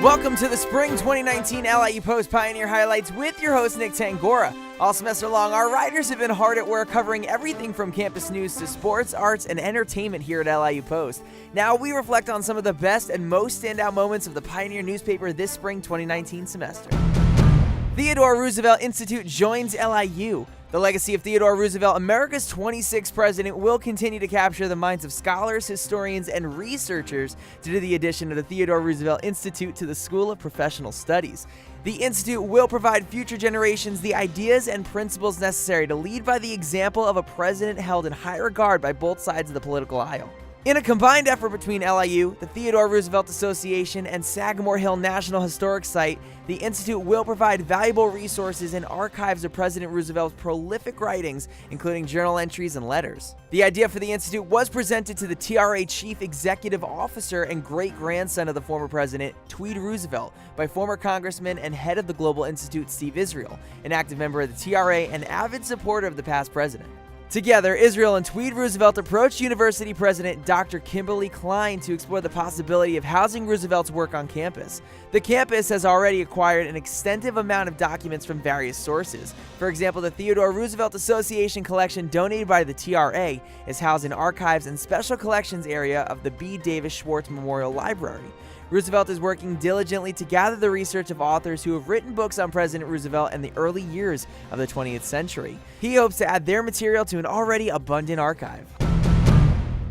Welcome to the Spring 2019 LIU Post Pioneer Highlights with your host, Nick Tangorra. All semester long, our writers have been hard at work covering everything from campus news to sports, arts, and entertainment here at LIU Post. Now we reflect on some of the best and most standout moments of the Pioneer newspaper this spring 2019 semester. Theodore Roosevelt Institute joins LIU. The legacy of Theodore Roosevelt, America's 26th president, will continue to capture the minds of scholars, historians, and researchers due to the addition of the Theodore Roosevelt Institute to the School of Professional Studies. The Institute will provide future generations the ideas and principles necessary to lead by the example of a president held in high regard by both sides of the political aisle. In a combined effort between LIU, the Theodore Roosevelt Association, and Sagamore Hill National Historic Site, the Institute will provide valuable resources and archives of President Roosevelt's prolific writings, including journal entries and letters. The idea for the Institute was presented to the TRA Chief Executive Officer and great-grandson of the former president, Tweed Roosevelt, by former Congressman and head of the Global Institute, Steve Israel, an active member of the TRA and avid supporter of the past president. Together, Israel and Tweed Roosevelt approached University President Dr. Kimberly Klein to explore the possibility of housing Roosevelt's work on campus. The campus has already acquired an extensive amount of documents from various sources. For example, the Theodore Roosevelt Association collection donated by the TRA is housed in archives and special collections area of the B. Davis Schwartz Memorial Library. Roosevelt is working diligently to gather the research of authors who have written books on President Roosevelt in the early years of the 20th century. He hopes to add their material to an already abundant archive.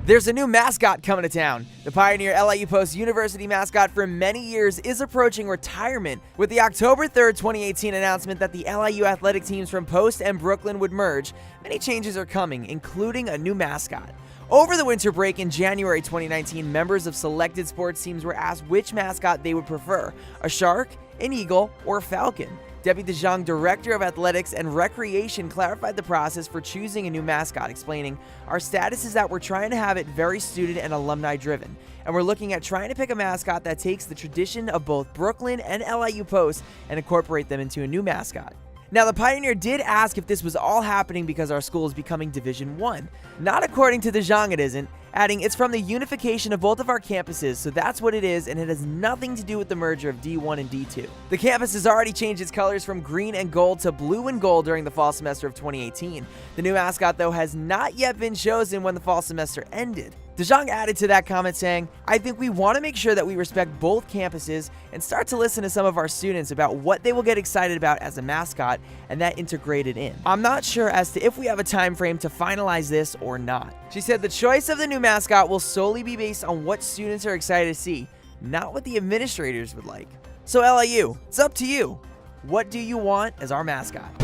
There's a new mascot coming to town. The Pioneer LIU Post University mascot for many years is approaching retirement with the October 3rd, 2018 announcement that the LIU athletic teams from Post and Brooklyn would merge. Many changes are coming, including a new mascot. Over the winter break in January 2019, members of selected sports teams were asked which mascot they would prefer, a shark, an eagle, or a falcon. Debbie DeJong, Director of Athletics and Recreation, clarified the process for choosing a new mascot, explaining, "Our status is that we're trying to have it very student and alumni driven, and we're looking at trying to pick a mascot that takes the tradition of both Brooklyn and LIU Post and incorporate them into a new mascot." Now, the Pioneer did ask if this was all happening because our school is becoming Division I. Not according to DeJong, it isn't, adding, "It's from the unification of both of our campuses, so that's what it is, and it has nothing to do with the merger of D1 and D2. The campus has already changed its colors from green and gold to blue and gold during the fall semester of 2018. The new mascot, though, has not yet been chosen when the fall semester ended." DeJong added to that comment saying, "I think we want to make sure that we respect both campuses and start to listen to some of our students about what they will get excited about as a mascot and that integrated in. I'm not sure as to if we have a time frame to finalize this or not." She said the choice of the new mascot will solely be based on what students are excited to see, not what the administrators would like. So LIU, it's up to you. What do you want as our mascot?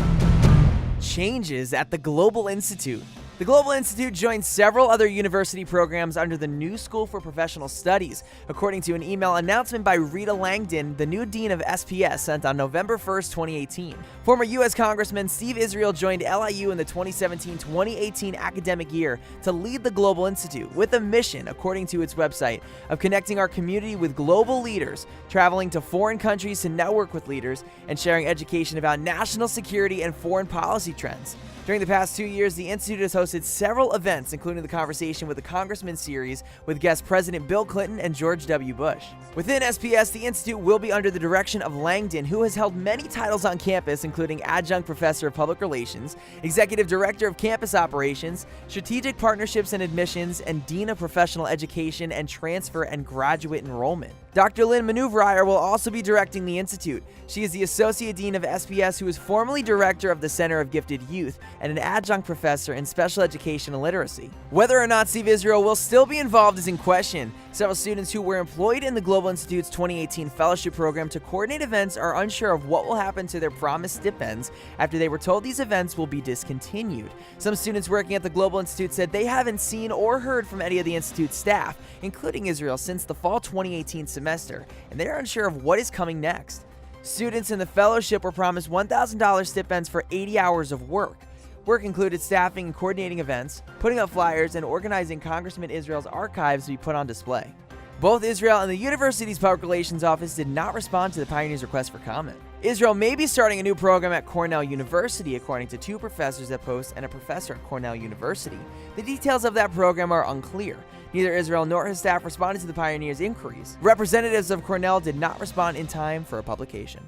Changes at the Global Institute. The Global Institute joins several other university programs under the new School for Professional Studies, according to an email announcement by Rita Langdon, the new dean of SPS, sent on November 1st, 2018. Former U.S. Congressman Steve Israel joined LIU in the 2017-2018 academic year to lead the Global Institute with a mission, according to its website, of connecting our community with global leaders, traveling to foreign countries to network with leaders, and sharing education about national security and foreign policy trends. During the past 2 years, the Institute has hosted several events, including the Conversation with the Congressman series with guest President Bill Clinton and George W. Bush. Within SPS, the Institute will be under the direction of Langdon, who has held many titles on campus, including Adjunct Professor of Public Relations, Executive Director of Campus Operations, Strategic Partnerships and Admissions, and Dean of Professional Education and Transfer and Graduate Enrollment. Dr. Lynn Manuvryer will also be directing the Institute. She is the Associate Dean of SPS, who is formerly Director of the Center of Gifted Youth and an Adjunct Professor in Special Education and Literacy. Whether or not Steve Israel will still be involved is in question. Several students who were employed in the Global Institute's 2018 fellowship program to coordinate events are unsure of what will happen to their promised stipends after they were told these events will be discontinued. Some students working at the Global Institute said they haven't seen or heard from any of the Institute's staff, including Israel, since the fall 2018 semester, and they're unsure of what is coming next. Students in the fellowship were promised $1,000 stipends for 80 hours of work. Work included staffing and coordinating events, putting up flyers, and organizing Congressman Israel's archives to be put on display. Both Israel and the university's public relations office did not respond to the Pioneers' request for comment. Israel may be starting a new program at Cornell University, according to 2 professors at Post and a professor at Cornell University. The details of that program are unclear. Neither Israel nor his staff responded to the Pioneers' inquiries. Representatives of Cornell did not respond in time for a publication.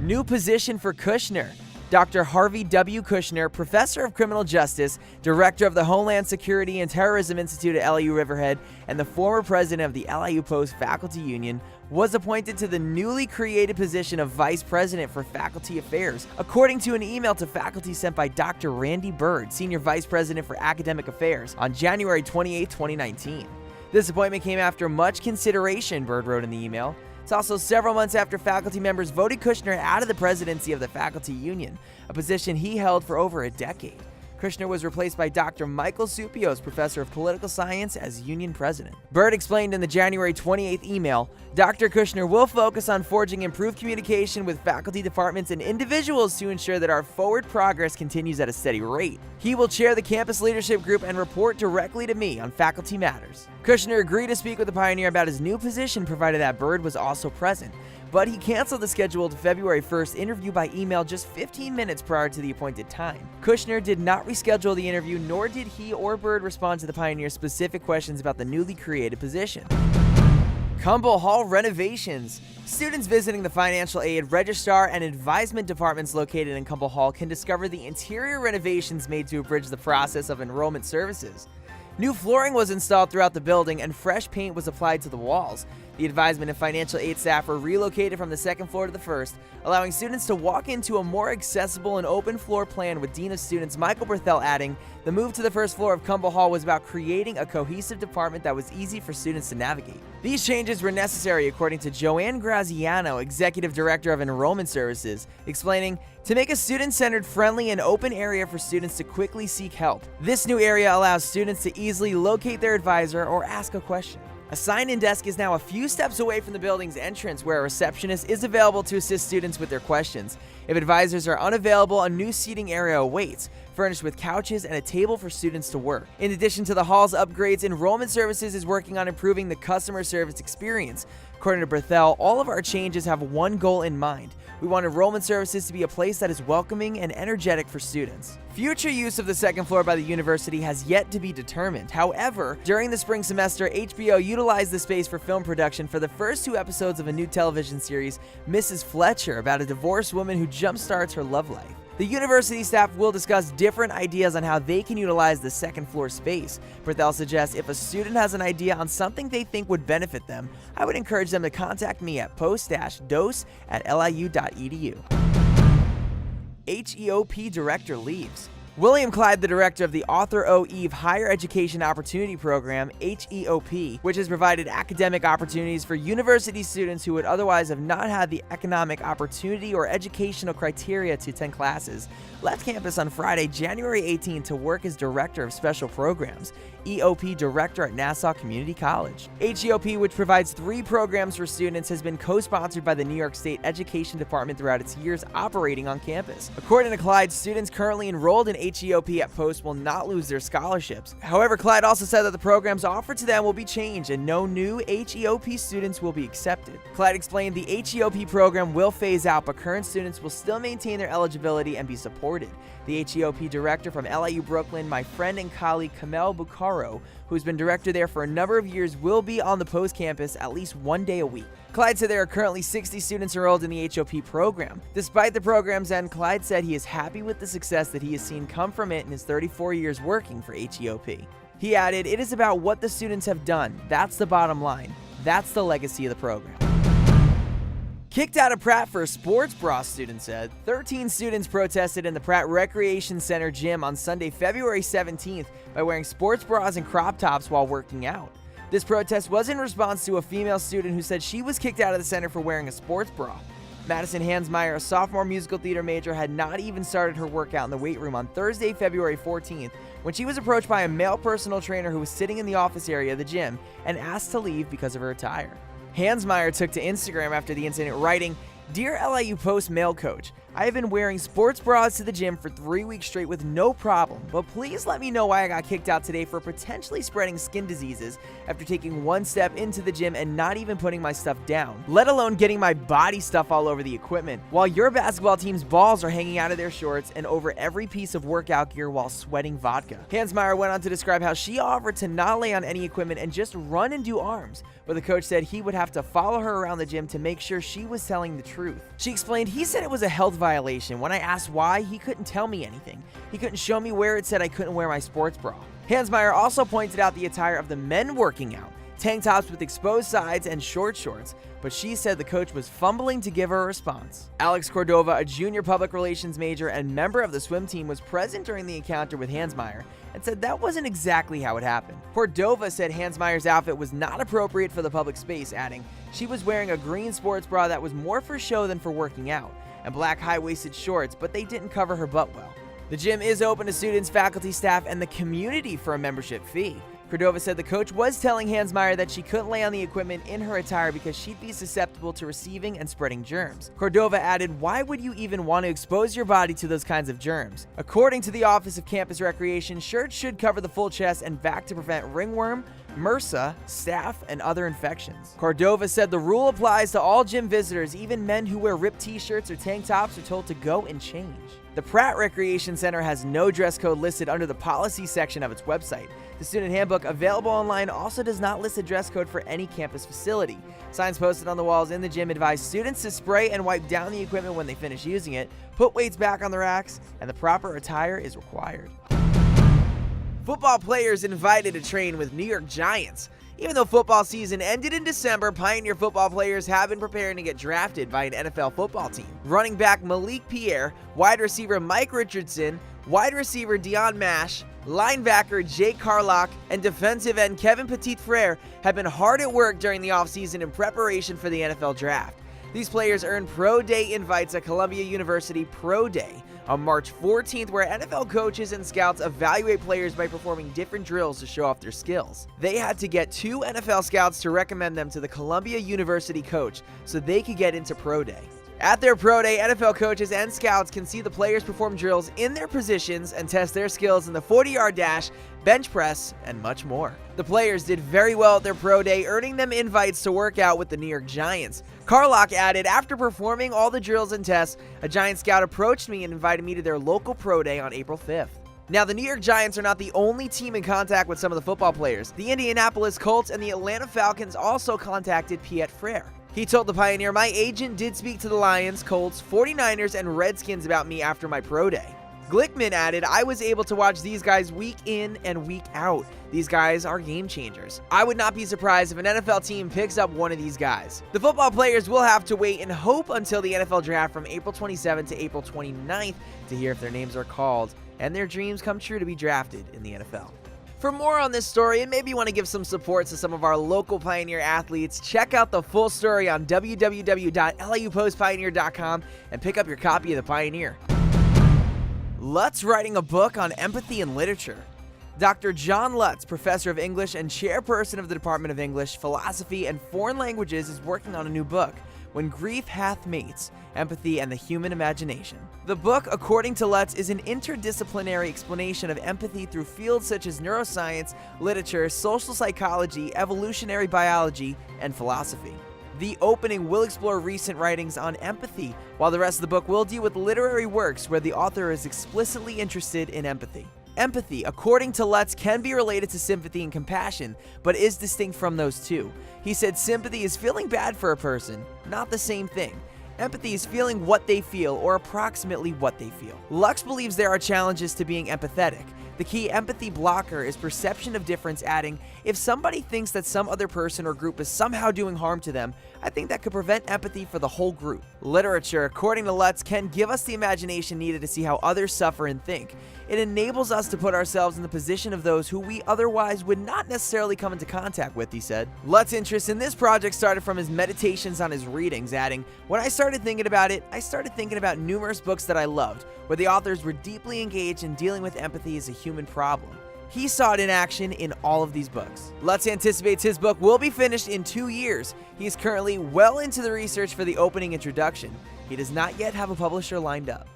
New position for Kushner. Dr. Harvey W. Kushner, professor of criminal justice, director of the Homeland Security and Terrorism Institute at LIU Riverhead, and the former president of the LIU Post Faculty Union, was appointed to the newly created position of vice president for faculty affairs, according to an email to faculty sent by Dr. Randy Bird, senior vice president for academic affairs, on January 28, 2019. This appointment came after much consideration, Bird wrote in the email. It's also several months after faculty members voted Kushner out of the presidency of the faculty union, a position he held for over a decade. Kushner was replaced by Dr. Michael Supios, professor of political science, as union president. Bird explained in the January 28th email, Dr. Kushner will focus on forging improved communication with faculty departments and individuals to ensure that our forward progress continues at a steady rate. He will chair the campus leadership group and report directly to me on faculty matters. Kushner agreed to speak with the Pioneer about his new position, provided that Bird was also present, but he canceled the scheduled February 1st interview by email just 15 minutes prior to the appointed time. Kushner did not reschedule the interview, nor did he or Bird respond to the Pioneer's specific questions about the newly created position. Cumble Hall renovations. Students visiting the financial aid, registrar, and advisement departments located in Cumble Hall can discover the interior renovations made to abridge the process of enrollment services. New flooring was installed throughout the building and fresh paint was applied to the walls. The advisement and financial aid staff were relocated from the second floor to the first, allowing students to walk into a more accessible and open floor plan, with Dean of Students Michael Berthel adding, "The move to the first floor of Cumble Hall was about creating a cohesive department that was easy for students to navigate." These changes were necessary, according to Joanne Graziano, Executive Director of Enrollment Services, explaining, "To make a student-centered, friendly, and open area for students to quickly seek help. This new area allows students to easily locate their advisor or ask a question." A sign-in desk is now a few steps away from the building's entrance, where a receptionist is available to assist students with their questions. If advisors are unavailable, a new seating area awaits, furnished with couches and a table for students to work. In addition to the hall's upgrades, Enrollment Services is working on improving the customer service experience. According to Berthel, all of our changes have one goal in mind. We want Enrollment Services to be a place that is welcoming and energetic for students. Future use of the second floor by the university has yet to be determined. However, during the spring semester, HBO utilized the space for film production for the first 2 episodes of a new television series, Mrs. Fletcher, about a divorced woman who jumpstarts her love life. The university staff will discuss different ideas on how they can utilize the second floor space. Berthel suggests if a student has an idea on something they think would benefit them, I would encourage them to contact me at post-dos@liu.edu. HEOP director leaves. William Clyde, the director of the Arthur O. Eve Higher Education Opportunity Program, HEOP, which has provided academic opportunities for university students who would otherwise have not had the economic opportunity or educational criteria to attend classes, left campus on Friday, January 18, to work as Director of Special Programs, EOP Director at Nassau Community College. HEOP, which provides 3 programs for students, has been co-sponsored by the New York State Education Department throughout its years operating on campus. According to Clyde, students currently enrolled in HEOP at Post will not lose their scholarships. However, Clyde also said that the programs offered to them will be changed and no new HEOP students will be accepted. Clyde explained the HEOP program will phase out, but current students will still maintain their eligibility and be supported. The HEOP director from LIU Brooklyn, my friend and colleague Kamel Bukharo, who's been director there for a number of years, will be on the Post campus at least 1 day a week. Clyde said there are currently 60 students enrolled in the HEOP program. Despite the program's end, Clyde said he is happy with the success that he has seen come from it in his 34 years working for HEOP. He added, "It is about what the students have done. That's the bottom line. That's the legacy of the program." Kicked out of Pratt for a sports bra, student said. 13 students protested in the Pratt Recreation Center gym on Sunday, February 17th by wearing sports bras and crop tops while working out. This protest was in response to a female student who said she was kicked out of the center for wearing a sports bra. Madison Hansmeyer, a sophomore musical theater major, had not even started her workout in the weight room on Thursday, February 14th, when she was approached by a male personal trainer who was sitting in the office area of the gym and asked to leave because of her attire. Hansmeyer took to Instagram after the incident, writing, "Dear LIU Post male coach, I have been wearing sports bras to the gym for 3 weeks straight with no problem, but please let me know why I got kicked out today for potentially spreading skin diseases after taking one step into the gym and not even putting my stuff down, let alone getting my body stuff all over the equipment, while your basketball team's balls are hanging out of their shorts and over every piece of workout gear while sweating vodka. Hansmeier went on to describe how she offered to not lay on any equipment and just run and do arms, but the coach said he would have to follow her around the gym to make sure she was telling the truth. She explained he said it was a health violation. When I asked why, he couldn't tell me anything. He couldn't show me where it said I couldn't wear my sports bra. Hansmeier also pointed out the attire of the men working out, tank tops with exposed sides and short shorts, but she said the coach was fumbling to give her a response. Alex Cordova, a junior public relations major and member of the swim team, was present during the encounter with Hansmeier and said that wasn't exactly how it happened. Cordova said Hansmeier's outfit was not appropriate for the public space, adding she was wearing a green sports bra that was more for show than for working out, and black high-waisted shorts, but they didn't cover her butt well. The gym is open to students, faculty, staff, and the community for a membership fee. Cordova said the coach was telling Hansmeier that she couldn't lay on the equipment in her attire because she'd be susceptible to receiving and spreading germs. Cordova added, "Why would you even want to expose your body to those kinds of germs? According to the Office of Campus Recreation, shirts should cover the full chest and back to prevent ringworm, MRSA, staph, and other infections." Cordova said the rule applies to all gym visitors. Even men who wear ripped t-shirts or tank tops are told to go and change. The Pratt Recreation Center has no dress code listed under the policy section of its website. The student handbook available online also does not list a dress code for any campus facility. Signs posted on the walls in the gym advise students to spray and wipe down the equipment when they finish using it, put weights back on the racks, and the proper attire is required. Football players invited to train with New York Giants. Even though football season ended in December, Pioneer football players have been preparing to get drafted by an NFL football team. Running back Malik Pierre, wide receiver Mike Richardson, wide receiver Dion Mash, linebacker Jake Carlock, and defensive end Kevin Petit-Frere have been hard at work during the offseason in preparation for the NFL draft. These players earned Pro Day invites at Columbia University Pro Day on March 14th, where NFL coaches and scouts evaluate players by performing different drills to show off their skills. They had to get 2 NFL scouts to recommend them to the Columbia University coach so they could get into Pro Day. At their Pro Day, NFL coaches and scouts can see the players perform drills in their positions and test their skills in the 40-yard dash, bench press, and much more. The players did very well at their Pro Day, earning them invites to work out with the New York Giants. Carlock added, "After performing all the drills and tests, a Giant scout approached me and invited me to their local Pro Day on April 5th. Now, the New York Giants are not the only team in contact with some of the football players. The Indianapolis Colts and the Atlanta Falcons also contacted Petit-Frere. He told the Pioneer, "My agent did speak to the Lions, Colts, 49ers, and Redskins about me after my Pro Day." Glickman added, "I was able to watch these guys week in and week out. These guys are game changers. I would not be surprised if an NFL team picks up one of these guys." The football players will have to wait and hope until the NFL draft from April 27th to April 29th to hear if their names are called and their dreams come true to be drafted in the NFL. For more on this story, and maybe you want to give some support to some of our local Pioneer athletes, check out the full story on www.laupostpioneer.com and pick up your copy of the Pioneer. Lutz writing a book on empathy in literature. Dr. John Lutz, professor of English and chairperson of the Department of English, Philosophy, and Foreign Languages, is working on a new book, When Grief Hath Mates, Empathy and the Human Imagination. The book, according to Lutz, is an interdisciplinary explanation of empathy through fields such as neuroscience, literature, social psychology, evolutionary biology, and philosophy. The opening will explore recent writings on empathy, while the rest of the book will deal with literary works where the author is explicitly interested in empathy. Empathy, according to Lutz, can be related to sympathy and compassion, but is distinct from those two. He said sympathy is feeling bad for a person, not the same thing. Empathy is feeling what they feel, or approximately what they feel. Lutz believes there are challenges to being empathetic. The key empathy blocker is perception of difference, adding, "If somebody thinks that some other person or group is somehow doing harm to them, I think that could prevent empathy for the whole group." Literature, according to Lutz, can give us the imagination needed to see how others suffer and think. It enables us to put ourselves in the position of those who we otherwise would not necessarily come into contact with, he said. Lutz's interest in this project started from his meditations on his readings, adding, "When I started thinking about it, I started thinking about numerous books that I loved, where the authors were deeply engaged in dealing with empathy as a human problem. He saw it in action in all of these books. Lutz anticipates his book will be finished in 2 years. He is currently well into the research for the opening introduction. He does not yet have a publisher lined up.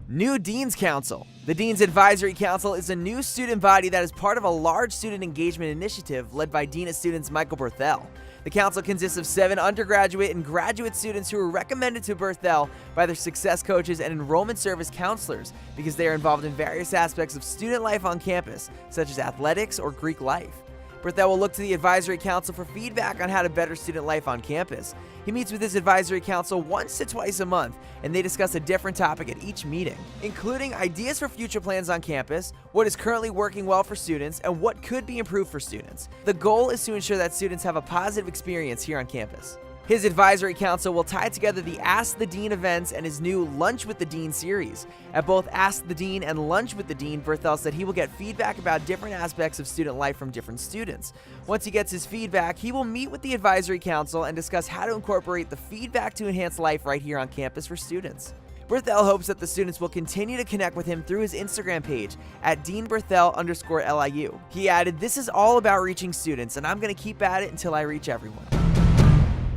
New Dean's Council. The Dean's Advisory Council is a new student body that is part of a large student engagement initiative led by Dean of Students Michael Berthel. The council consists of 7 undergraduate and graduate students who are recommended to Berthel by their success coaches and enrollment service counselors because they are involved in various aspects of student life on campus, such as athletics or Greek life. Berthel will look to the Advisory Council for feedback on how to better student life on campus. He meets with his Advisory Council once to twice a month, and they discuss a different topic at each meeting, including ideas for future plans on campus, what is currently working well for students, and what could be improved for students. The goal is to ensure that students have a positive experience here on campus. His Advisory Council will tie together the Ask the Dean events and his new Lunch with the Dean series. At both Ask the Dean and Lunch with the Dean, Berthel said he will get feedback about different aspects of student life from different students. Once he gets his feedback, he will meet with the Advisory Council and discuss how to incorporate the feedback to enhance life right here on campus for students. Berthel hopes that the students will continue to connect with him through his Instagram page at DeanBerthel_LIU. He added, "This is all about reaching students, and I'm going to keep at it until I reach everyone."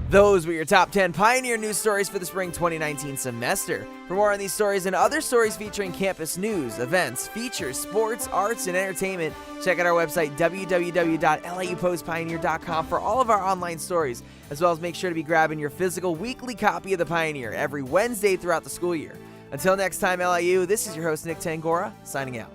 Those were your top 10 Pioneer news stories for the spring 2019 semester. For more on these stories and other stories featuring campus news, events, features, sports, arts, and entertainment, check out our website www.liupostpioneer.com for all of our online stories, as well as make sure to be grabbing your physical weekly copy of the Pioneer every Wednesday throughout the school year. Until next time, LIU, this is your host, Nick Tangorra, signing out.